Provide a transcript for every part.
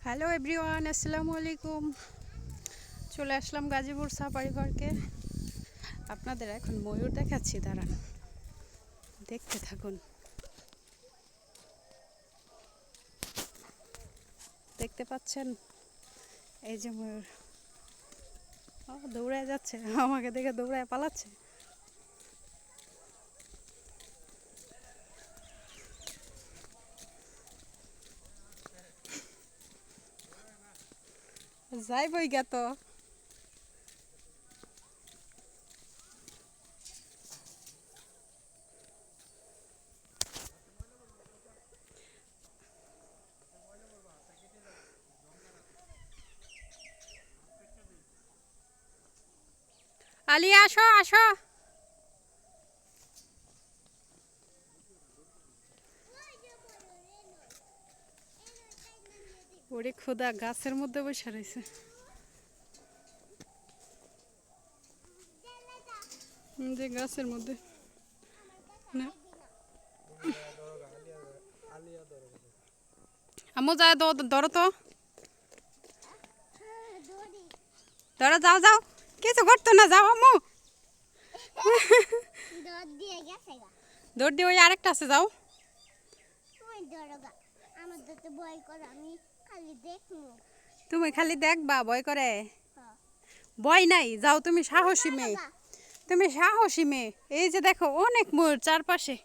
Hello everyone, আসসালামু আলাইকুম। চলে আসলাম গাজীপুর সাফারি পার্কে। আপনাদের এখন ময়ূর দেখাচ্ছি, দাঁড়ান দেখতে থাকুন। দেখতে পাচ্ছেন এই যে ময়ূর দৌড়ায় যাচ্ছে, আমাকে দেখে দৌড়ায় পালাচ্ছে। যাইবই গে তো। আলিয়া আসো আসো। ওরে খোদা, গাছের মধ্যে বসে রয়েছে। যে গাছের মধ্যে না, আম্মু যায় ধরো তো, ধরো, যাও যাও, কিছু করতো না, যাও আম্মু। দৌড় দিয়ে ওই আরেকটা আছে, যাও। তুমি খালি দেখবা, ভয় করে? ভয় নাই, যাও, তুমি সাহসী মেয়ে, তুমি সাহসী মেয়ে। এই যে দেখো অনেক ময়ূর চারপাশে।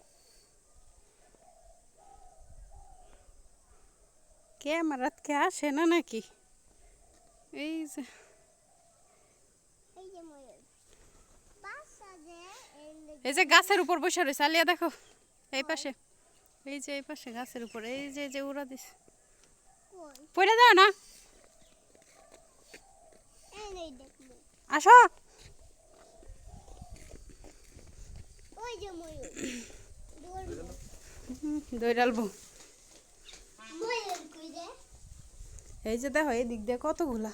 ক্যামেরাত কে আসে না নাকি? এই যে এই যে গাছের উপর বসে রয়েছে, আলিয়া দেখো এই পাশে, এই যে এই পাশে গাছের উপর, এই যে যে উড়া দিস, পড়ে যাও না। আসো, দৌড়ালবো। এই যে দেখো এই দিক দিয়ে কতগুলা,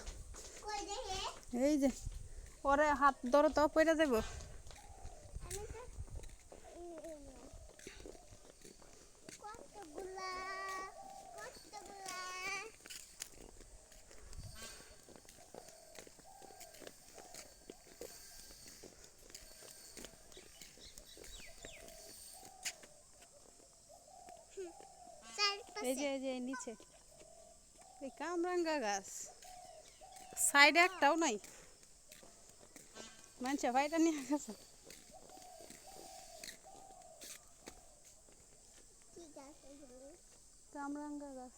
এই যে ওরে হাত ধরো তো, পড়ে যাবো। এই যে এই যে নিচে এই কামরাঙ্গা গাছ, সাইডে একটাও নাই, মানুষে ভাইটা নিয়ে গেছে। কামরাঙ্গা গাছ।